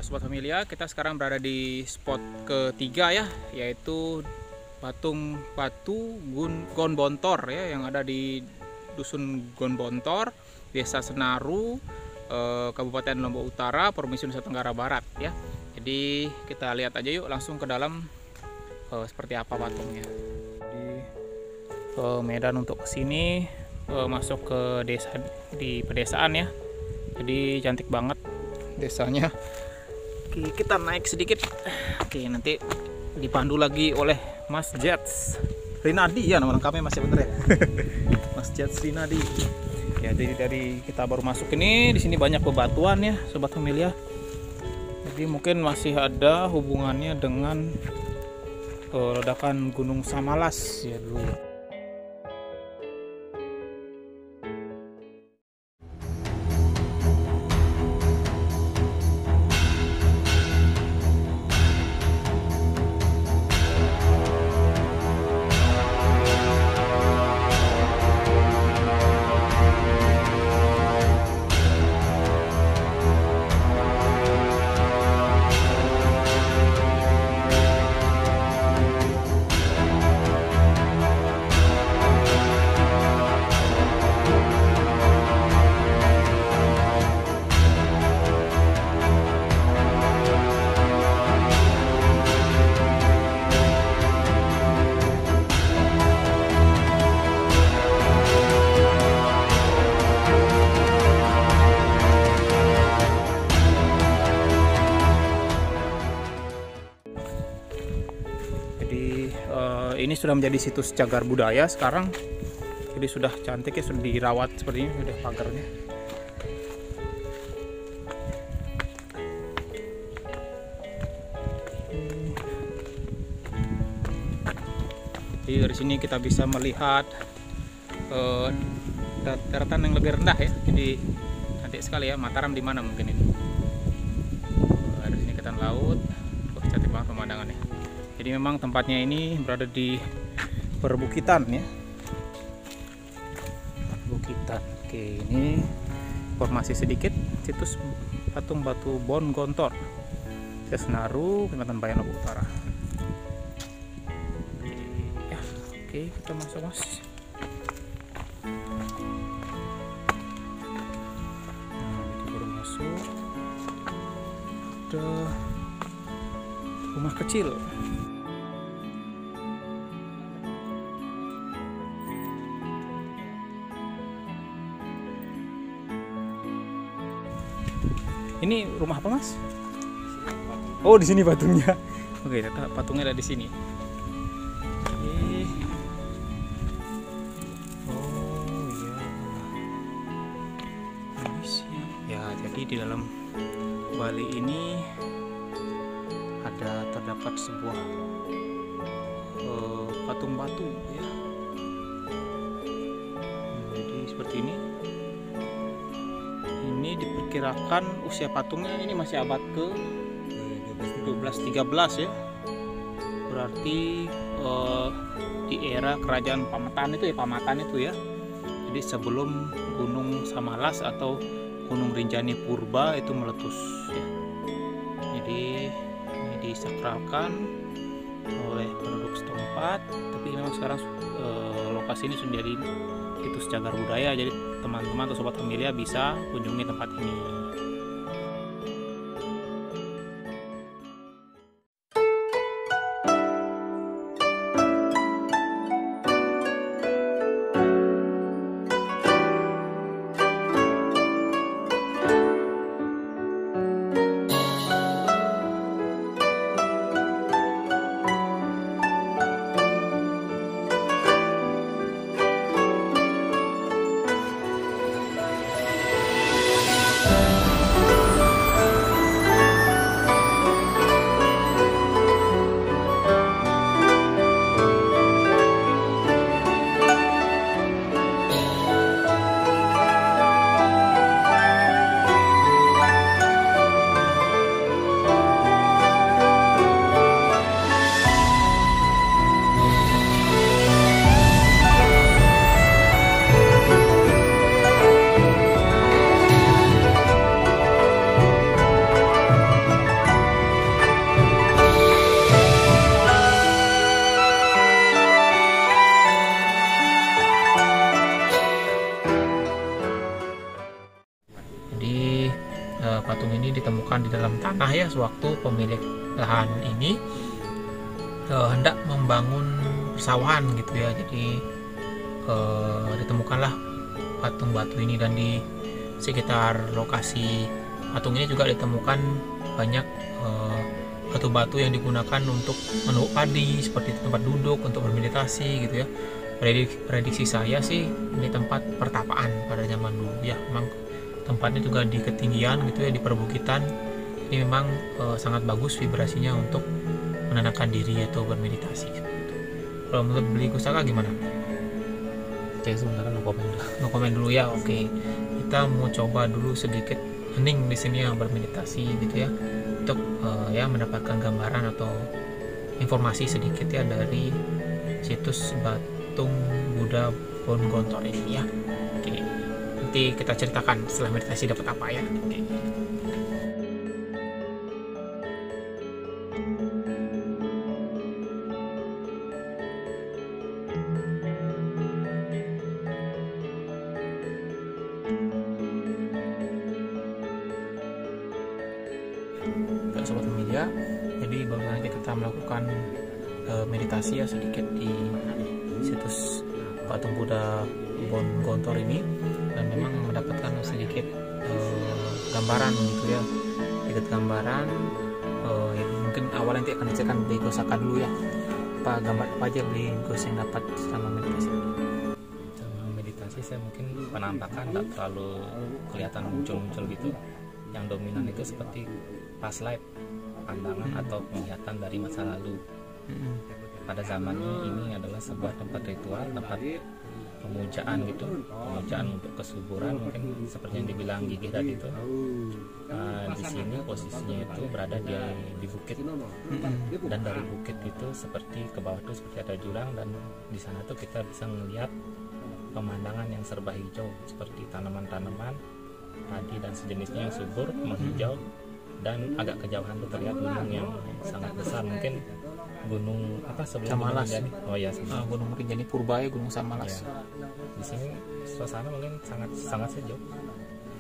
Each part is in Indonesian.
Sobat Familia, kita sekarang berada di spot ketiga ya, yaitu patung batu Gonbontor ya, yang ada di Dusun Gonbontor, Desa Senaru, Kabupaten Lombok Utara, Provinsi Nusa Tenggara Barat ya. Jadi kita lihat aja yuk langsung ke dalam seperti apa patungnya. Di medan untuk kesini, masuk ke desa di pedesaan ya. Jadi cantik banget desanya. Oke, kita naik sedikit. Oke, nanti dipandu lagi oleh Mas Jets Rinadi ya, nama lengkapnya masih bener ya. Mas Jets Rinadi. Ya, jadi dari kita baru masuk ini, di sini banyak bebatuan ya, Sobat Familia. Jadi mungkin masih ada hubungannya dengan ledakan Gunung Samalas ya dulu ya. Ini sudah menjadi situs cagar budaya sekarang. Jadi sudah cantik ya, sudah dirawat seperti ini, sudah pagarnya. Jadi dari sini kita bisa melihat daratan yang lebih rendah ya. Jadi cantik sekali ya. Mataram di mana mungkin ini. Dari sini kelihatan laut. Cantik banget pemandangannya. Jadi memang tempatnya ini berada di perbukitan ya. Perbukitan. Oke, ini informasi sedikit situs patung batu Gonbontor, Desa Senaru, Kecamatan Bayan, Lombok Utara. Oke, kita masuk Mas. Nah, kita baru masuk. Ada rumah kecil. Ini rumah apa Mas? Oh, di sini patungnya. Oke, ternyata patungnya ada di sini. Oke. Oh iya. Ya, jadi di dalam Bali ini terdapat sebuah patung batu ya. Jadi seperti ini. Ini diperkirakan usia patungnya ini masih abad ke 12-13 ya. Berarti di era kerajaan Pamatan itu ya. Jadi sebelum Gunung Samalas atau Gunung Rinjani Purba itu meletus ya. Jadi ini disakralkan oleh penduduk setempat, tapi memang sekarang lokasi ini sudah jadi situs cagar budaya. Jadi teman-teman atau Sobat Familia bisa kunjungi tempat ini. ini ditemukan di dalam tanah ya, sewaktu pemilik lahan ini hendak membangun persawahan gitu ya. Jadi ditemukanlah patung batu ini, dan di sekitar lokasi patung ini juga ditemukan banyak batu-batu yang digunakan untuk menumbuk padi, seperti tempat duduk untuk bermeditasi gitu ya. Prediksi saya sih ini tempat pertapaan pada zaman dulu ya. Memang tempatnya juga di ketinggian gitu ya, di perbukitan. Ini memang sangat bagus vibrasinya untuk menenangkan diri atau bermeditasi. Kalau menurut beli Gustaka gimana? Oke, sebenarnya no komen dulu ya. Oke, kita mau coba dulu sedikit hening di sini yang bermeditasi gitu ya, untuk ya mendapatkan gambaran atau informasi sedikit ya dari situs patung Buddha Bon Gontor ini ya. Oke, nanti kita ceritakan setelah meditasi dapat apa ya. Oke. Sobat Media, jadi baru saja kita melakukan meditasi ya sedikit di situs patung Buddha Bon Gontor ini, dan memang mendapatkan sedikit gambaran gitu ya, sedikit gambaran yang mungkin awal nanti akan diceritakan di Gustaka dulu ya, apa gambar apa aja beli Gus yang dapat selama meditasi. Selama meditasi saya mungkin penampakan tak terlalu kelihatan muncul gitu. Yang dominan itu seperti past life, pandangan atau penglihatan dari masa lalu. Pada zamannya ini adalah sebuah tempat ritual, tempat pemujaan gitu, pemujaan untuk kesuburan, mungkin seperti yang dibilang Gigi tadi itu. Di sini posisinya itu berada di bukit, dan dari bukit itu seperti ke bawah itu seperti ada jurang, dan di sana tuh kita bisa melihat pemandangan yang serba hijau seperti tanaman-tanaman, padi dan sejenisnya yang subur, menghijau, dan agak kejauhan tuh terlihat gunung yang sangat besar, mungkin gunung apa sebelum Samalas. Gunung Rinjani. Oh ya, Gunung Rinjani Purbaya, Gunung Samalas. Ya. Di sini suasana mungkin sangat sejuk.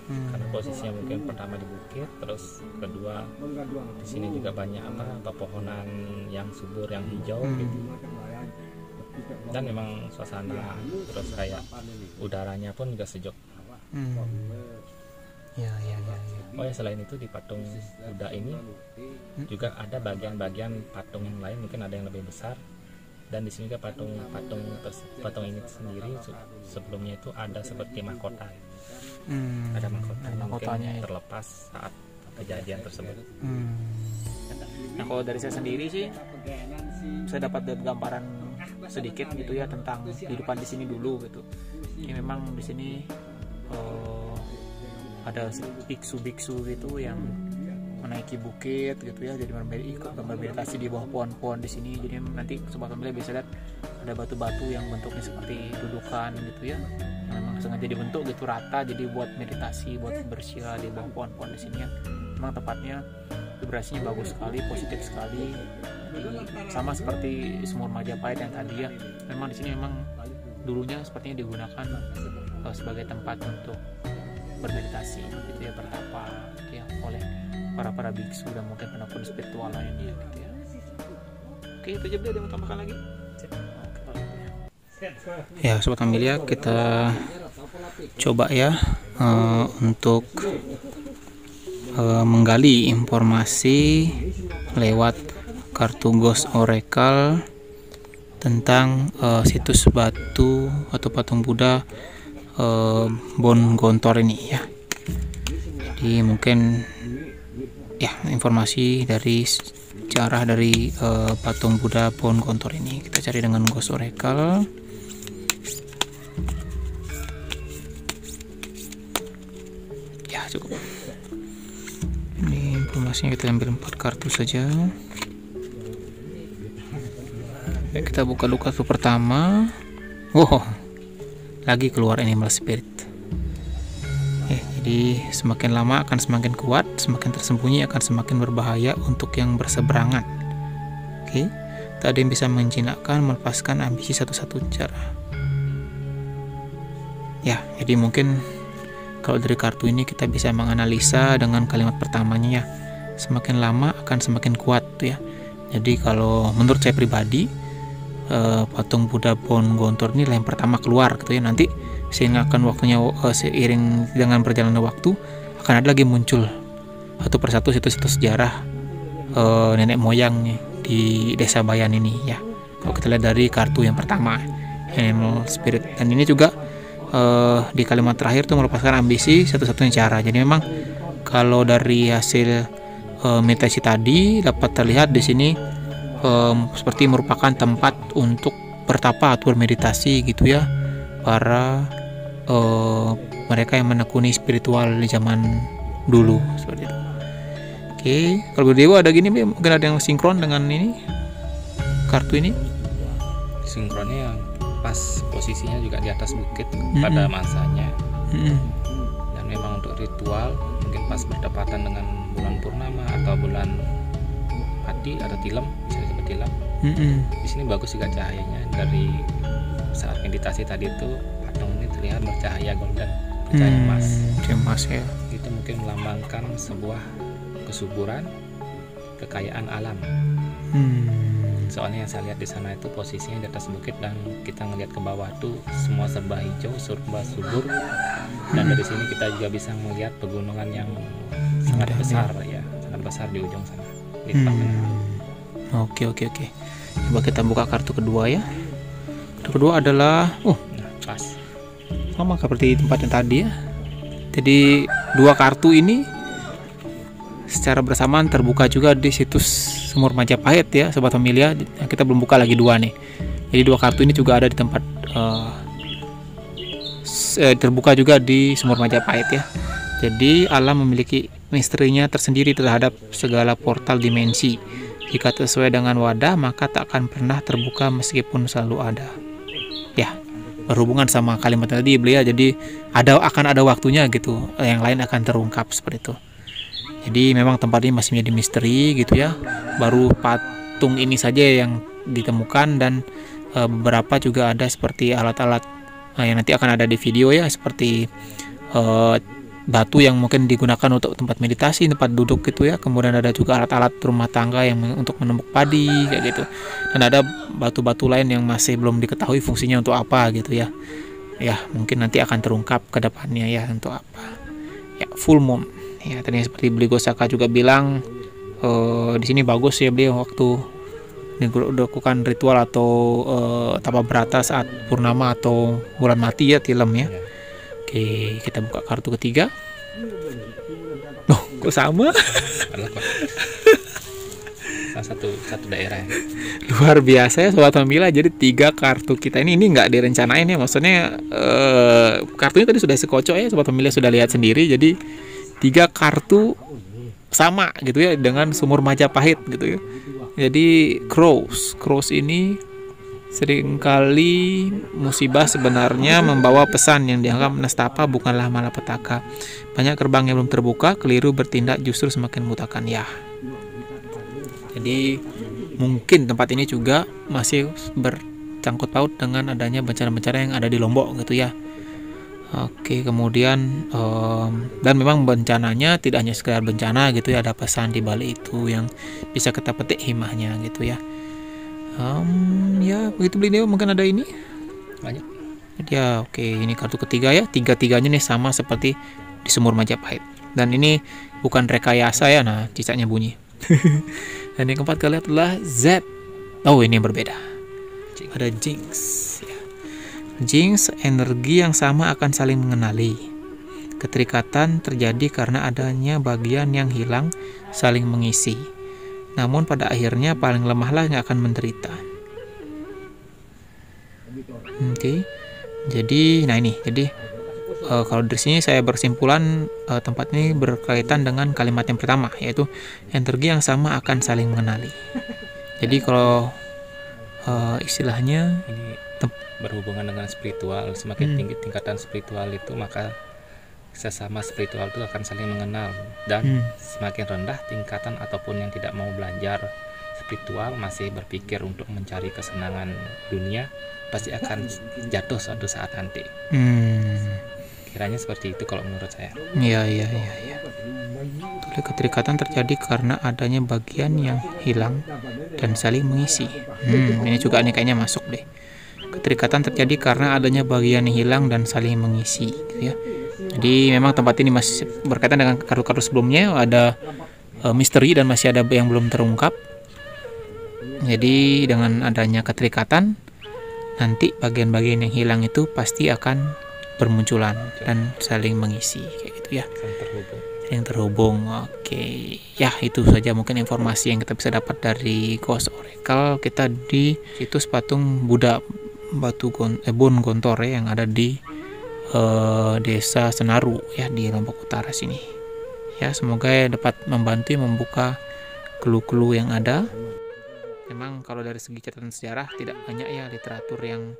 Karena posisinya mungkin pertama di bukit, terus kedua di sini juga banyak pepohonan yang subur, yang hijau gitu. Dan memang suasana terus kayak udaranya pun juga sejuk. Ya. Oh ya, selain itu di patung Buddha ini juga ada bagian-bagian patung yang lain, mungkin ada yang lebih besar. Dan di sini juga patung ini sendiri sebelumnya itu ada seperti mahkota. Ada mahkota yang mungkin terlepas saat kejadian tersebut. Nah, kalau dari saya sendiri sih, saya dapat gambaran sedikit gitu ya tentang kehidupan di sini dulu gitu. Ini memang di sini ada biksu-biksu gitu yang menaiki bukit gitu ya, jadi bermeditasi di bawah pohon-pohon di sini. Jadi nanti sobat pemilih bisa lihat ada batu-batu yang bentuknya seperti dudukan gitu ya, memang sengaja dibentuk gitu rata, jadi buat meditasi, buat bersila di bawah pohon-pohon di sini ya. Memang tempatnya vibrasinya bagus sekali, positif sekali. Jadi, sama seperti Sumur Majapahit yang tadi ya, memang di sini memang dulunya sepertinya digunakan sebagai tempat untuk bermeditasi gitu ya, bertapa gitu ya, oleh para biksu dan mungkin penakut spiritual lainnya gitu ya. Oke, itu aja, ada yang mau tambahkan lagi? Ya sobat Amelia, kita coba ya untuk menggali informasi lewat kartu Ghost Oracle tentang situs batu atau patung Buddha Bon Gontor ini ya. Jadi mungkin ya informasi dari sejarah dari patung Buddha Bon Gontor ini kita cari dengan Ghost Oracle. Ya cukup. Ini informasinya, kita ambil 4 kartu saja. Ya, kita buka kartu pertama. Wow, lagi keluar Animal Spirit. Jadi semakin lama akan semakin kuat, semakin tersembunyi akan semakin berbahaya untuk yang berseberangan. Oke, tak ada yang bisa menjinakkan, melepaskan ambisi satu-satu cara. Ya, jadi mungkin Kalau dari kartu ini kita bisa menganalisa dengan kalimat pertamanya ya. Semakin lama akan semakin kuat tuh ya. Jadi kalau menurut saya pribadi, patung Buddha Bon Gontor ini yang pertama keluar gitu ya. Nanti sehingga akan waktunya seiring dengan perjalanan waktu akan ada lagi muncul satu persatu situs-situs sejarah nenek moyang di Desa Bayan ini ya. Kalau kita lihat dari kartu yang pertama, Animal Spirit, dan ini juga di kalimat terakhir itu merupakan ambisi satu-satunya cara. Jadi memang kalau dari hasil meditasi tadi dapat terlihat di sini seperti merupakan tempat untuk bertapa atau bermeditasi gitu ya para mereka yang menekuni spiritual di zaman dulu seperti itu. Oke, kalau dewa ada gini mungkin ada yang sinkron dengan ini kartu ini. Sinkronnya yang pas posisinya juga di atas bukit pada masanya. Dan memang untuk ritual mungkin pas bertepatan dengan bulan purnama atau bulan padi atau tilem, bisa disebut tilem. Di sini bagus juga cahayanya. Dari saat meditasi tadi itu patung ini terlihat bercahaya golden, bercahaya emas. Emas ya. Itu mungkin melambangkan sebuah kesuburan, kekayaan alam. Soalnya yang saya lihat di sana itu posisinya di atas bukit dan kita ngelihat ke bawah tuh semua serba hijau, serba subur. Dan dari sini kita juga bisa melihat pegunungan yang sangat besar ya, sangat besar di ujung sana. Di Oke. Coba kita buka kartu kedua ya. Kartu kedua adalah pas. Sama seperti tempat yang tadi ya. Jadi dua kartu ini secara bersamaan terbuka juga di situs Sumur Majapahit ya Sobat Familia. Kita belum buka lagi dua nih. Jadi dua kartu ini juga ada di tempat terbuka juga di Sumur Majapahit ya. Jadi alam memiliki misterinya tersendiri terhadap segala portal dimensi. Jika sesuai dengan wadah maka tak akan pernah terbuka meskipun selalu ada. Ya, berhubungan sama kalimat tadi beliau, jadi akan ada waktunya gitu. Yang lain akan terungkap seperti itu. Jadi memang tempat ini masih menjadi misteri gitu ya. Baru patung ini saja yang ditemukan dan beberapa juga ada seperti alat-alat yang nanti akan ada di video ya, seperti batu yang mungkin digunakan untuk tempat meditasi, tempat duduk gitu ya. Kemudian ada juga alat-alat rumah tangga yang untuk menumbuk padi kayak gitu. Dan ada batu-batu lain yang masih belum diketahui fungsinya untuk apa gitu ya. Ya, mungkin nanti akan terungkap ke depannya ya untuk apa. Ya, full moon. Ya, tadi seperti Beli Gosaka juga bilang di sini bagus ya beliau waktu dilakukan ritual atau tapa berata saat purnama atau bulan mati ya, tilem ya. Oke, kita buka kartu ketiga. Loh, kok sama? Satu daerah. Luar biasa ya Sobat Famila. Jadi 3 kartu kita ini nggak direncanain ya. Maksudnya kartunya tadi sudah sekocok ya Sobat Famila, sudah lihat sendiri. Jadi 3 kartu sama gitu ya dengan Sumur Majapahit gitu ya. Jadi cross ini seringkali musibah sebenarnya membawa pesan yang dianggap nestapa bukanlah malapetaka. Banyak gerbang yang belum terbuka, keliru bertindak justru semakin mutakan ya. Jadi mungkin tempat ini juga masih bercangkut paut dengan adanya bencana-bencana yang ada di Lombok gitu ya. Oke, kemudian dan memang bencananya tidak hanya sekedar bencana gitu ya, ada pesan di balik itu yang bisa kita petik hikmahnya gitu ya. Ya begitu beliau, mungkin ada ini banyak. Ya oke, ini kartu ketiga ya, tiga-tiganya nih sama seperti di Sumur Majapahit. Dan ini bukan rekayasa ya, nah cicaknya bunyi. Dan yang keempat kali adalah Z. Oh, ini yang berbeda. Ada Jinx ya. Jinx, energi yang sama akan saling mengenali. Keterikatan terjadi karena adanya bagian yang hilang saling mengisi. Namun pada akhirnya paling lemahlah yang akan menderita. Oke. Jadi, nah ini. Jadi kalau dari sini saya bersimpulan tempat ini berkaitan dengan kalimat yang pertama, yaitu energi yang sama akan saling mengenali. Jadi kalau istilahnya ini berhubungan dengan spiritual, semakin tinggi tingkatan spiritual itu maka sesama spiritual itu akan saling mengenal, dan semakin rendah tingkatan ataupun yang tidak mau belajar spiritual masih berpikir untuk mencari kesenangan dunia pasti akan jatuh suatu saat nanti. kiranya seperti itu kalau menurut saya. Iya. Keterikatan terjadi karena adanya bagian yang hilang dan saling mengisi. Ini juga nih kayaknya masuk deh. Keterikatan terjadi karena adanya bagian yang hilang dan saling mengisi, gitu ya. Jadi memang tempat ini masih berkaitan dengan kartu-kartu sebelumnya, ada misteri dan masih ada yang belum terungkap. Jadi dengan adanya keterikatan, nanti bagian-bagian yang hilang itu pasti akan bermunculan dan saling mengisi, kayak gitu ya. Yang terhubung. Oke. Ya, itu saja mungkin informasi yang kita bisa dapat dari Ghost Oracle. Kita di situs patung Buddha Bon Gontor ya, yang ada di Desa Senaru ya, di Lombok Utara sini. Ya, semoga dapat membantu membuka clue-clue yang ada. Memang kalau dari segi catatan sejarah tidak banyak ya literatur yang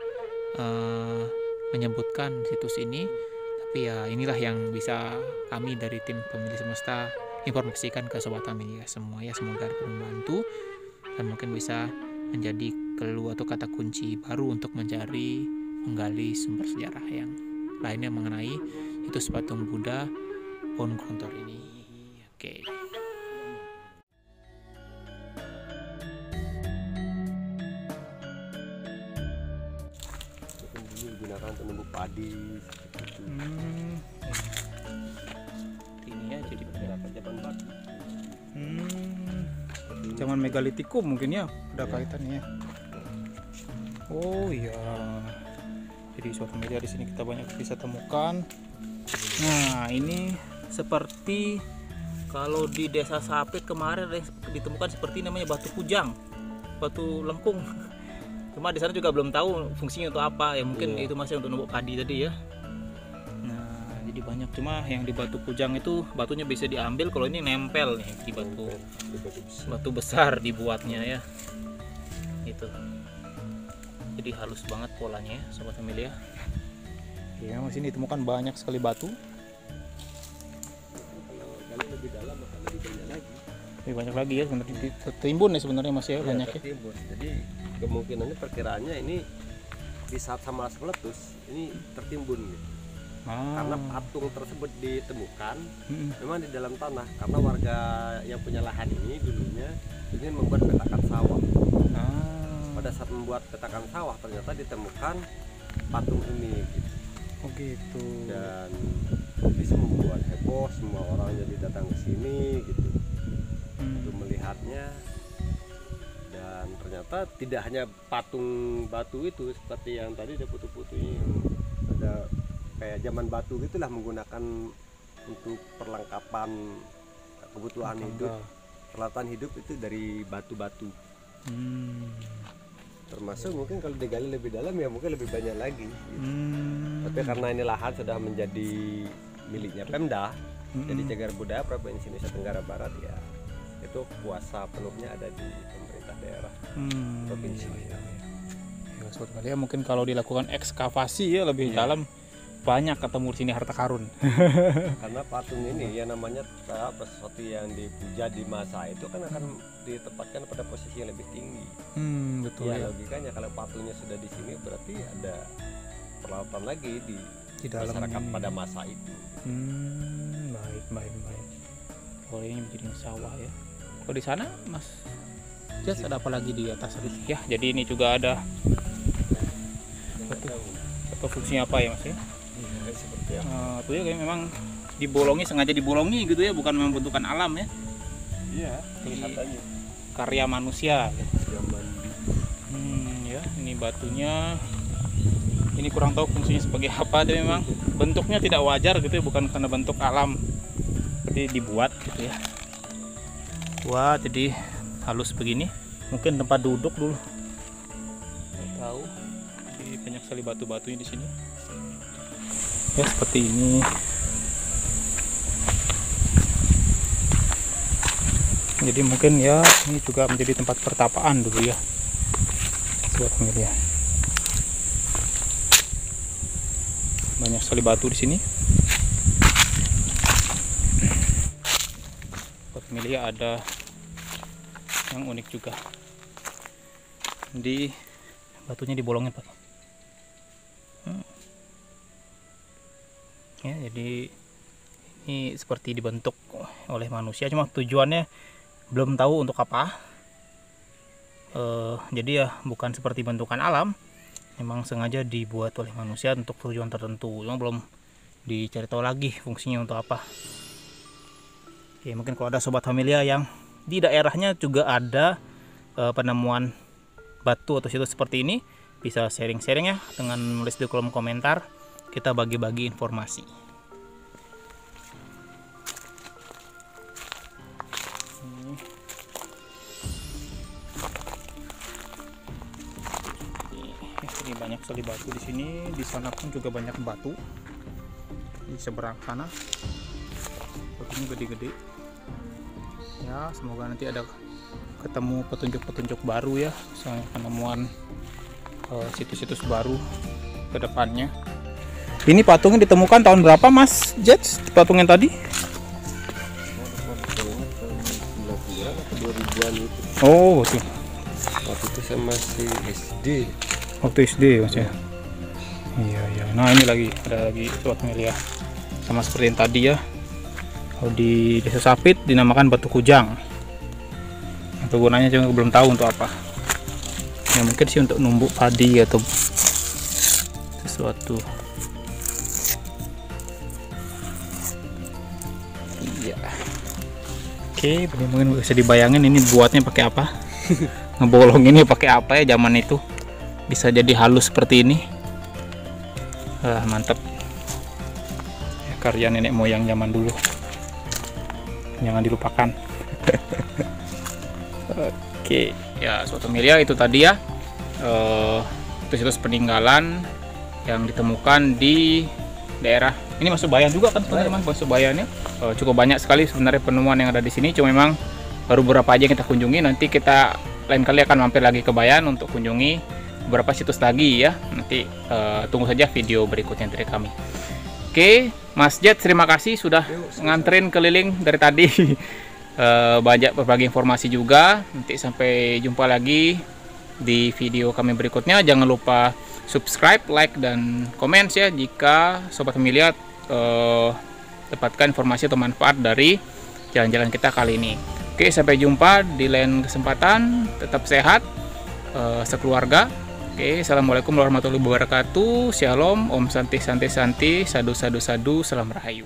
menyebutkan situs ini. Tapi ya inilah yang bisa kami dari tim Pemilih Semesta informasikan ke Sobat Familia semua ya. Semoga dapat membantu dan mungkin bisa menjadi clue atau kata kunci baru untuk menggali sumber sejarah yang lainnya mengenai situs patung Buddha Bon Gontor ini. Oke. Digunakan untuk numbuk padi. Ini ya jadi Beberapa zaman batu. Zaman megalitikum mungkin ya, ada kaitannya. Oh iya. Jadi Sobat Familia di sini kita banyak bisa temukan. Nah, ini seperti kalau di Desa Sapit kemarin ditemukan seperti namanya batu kujang, batu lengkung. Cuma di sana juga belum tahu fungsinya untuk apa. Ya mungkin itu masih untuk numbuk padi tadi ya. Nah, jadi banyak, cuma yang di batu kujang itu batunya bisa diambil, kalau ini nempel nih di batu besar dibuatnya ya. Itu. Jadi halus banget polanya ya Sobat Familia. Ya, di sini ditemukan banyak sekali batu. Kalau lebih dalam akan lebih banyak lagi. Lebih banyak lagi ya sebenarnya tertimbun ya sebenarnya masih ya, banyak ya. Tertimbun. Jadi kemungkinannya perkiraannya ini di saat Samaras meletus ini tertimbun gitu. Karena patung tersebut ditemukan memang di dalam tanah, karena warga yang punya lahan ini dulunya ingin membuat petakan sawah. Pada saat membuat petakan sawah ternyata ditemukan patung ini gitu. Oh gitu. Dan bisa membuat heboh, semua orang jadi datang ke sini gitu untuk melihatnya. Dan ternyata tidak hanya patung batu itu seperti yang tadi ada putu-putu ini, ada kayak zaman batu gitulah, menggunakan untuk perlengkapan kebutuhan hidup, peralatan hidup itu dari batu-batu. Termasuk mungkin kalau digali lebih dalam ya mungkin lebih banyak lagi gitu. Tapi karena ini lahan sudah menjadi miliknya Pemda, jadi Cagar Budaya Provinsi Nusa Tenggara Barat ya, itu kuasa penuhnya ada di pemerintah daerah provinsi. Ya, Sobat Familia, mungkin kalau dilakukan ekskavasi ya lebih dalam, banyak ketemu di sini harta karun. Karena patung ini ya namanya sesuatu yang dipuja di masa itu kan akan ditempatkan pada posisi yang lebih tinggi. Betul Ya, ya. logikanya kalau patungnya sudah di sini berarti ada peralatan lagi di dalam masyarakat ini. pada masa itu. Baik. Oh, ini menjadi sawah ya. Kalau di sana Mas Jas ada apa lagi di atas tadi? Ya, jadi ini juga ada atau fungsinya apa ya Mas ya? Seperti apa? Itu ya kayak memang dibolongi, sengaja dibolongi gitu ya, bukan membentukkan alam ya. Iya, kelihatannya Karya manusia gitu. zaman Ya, ini batunya. Ini kurang tahu fungsinya sebagai apa, tapi memang bentuknya tidak wajar gitu ya, bukan karena bentuk alam. Jadi dibuat gitu ya. Wah, jadi halus begini. Mungkin tempat duduk dulu. Nggak tahu. Jadi banyak sekali batu-batunya di sini. Ya, seperti ini. Jadi mungkin ya ini juga menjadi tempat pertapaan dulu ya. Sobat Familia. Banyak sekali batu di sini. Sobat Familia, ada yang unik juga. Di batunya dibolongin, Pak. Ya, jadi ini seperti dibentuk oleh manusia, cuma tujuannya belum tahu untuk apa. Jadi ya bukan seperti bentukan alam, memang sengaja dibuat oleh manusia untuk tujuan tertentu, cuma belum dicari tahu lagi fungsinya untuk apa. Oke, mungkin kalau ada sobat familia yang di daerahnya juga ada penemuan batu atau situs seperti ini, bisa sharing-sharing ya dengan menulis di kolom komentar, kita bagi-bagi informasi. Ini banyak sekali batu di sini, di sana pun juga banyak batu. Di seberang sana batunya gede-gede. Ya, semoga nanti ada ketemu petunjuk-petunjuk baru ya, misalnya penemuan situs-situs baru ke depannya. Ini patungnya ditemukan tahun berapa Mas Jets? Patung yang tadi? 2000-an itu. Oh, betul. Waktu itu saya masih SD. Waktu SD Mas ya. Iya ya. Nah, ini lagi ada lagi sobat familia. Sama seperti yang tadi ya. Kalau di Desa Sapit dinamakan batu kujang. Atau gunanya juga belum tahu untuk apa. Ya mungkin sih untuk numbuk padi atau sesuatu. Iya. Oke, mungkin bisa dibayangin ini buatnya pakai apa. Ngebolong ini pakai apa ya zaman itu. Bisa jadi halus seperti ini. Mantap ya, karya nenek moyang zaman dulu, jangan dilupakan. Oke ya sobat familia, itu tadi ya situs peninggalan yang ditemukan di daerah ini Mas Subayan juga kan sebenarnya Mas Subayannya. Cukup banyak sekali sebenarnya penemuan yang ada di sini, cuma memang baru beberapa aja yang kita kunjungi. Nanti kita lain kali akan mampir lagi ke Bayan untuk kunjungi beberapa situs lagi ya. Nanti tunggu saja video berikutnya dari kami. Oke, Mas Jet, terima kasih sudah nganterin keliling dari tadi. Banyak berbagi informasi juga. Nanti sampai jumpa lagi di video kami berikutnya. Jangan lupa subscribe, like, dan komen ya jika sobat familia dapatkan informasi atau manfaat dari jalan-jalan kita kali ini. Oke, sampai jumpa di lain kesempatan. Tetap sehat sekeluarga. Oke, assalamualaikum warahmatullahi wabarakatuh. Shalom, Om Santi Santi Santi, Sadu Sadu Sadu, Salam Rahayu.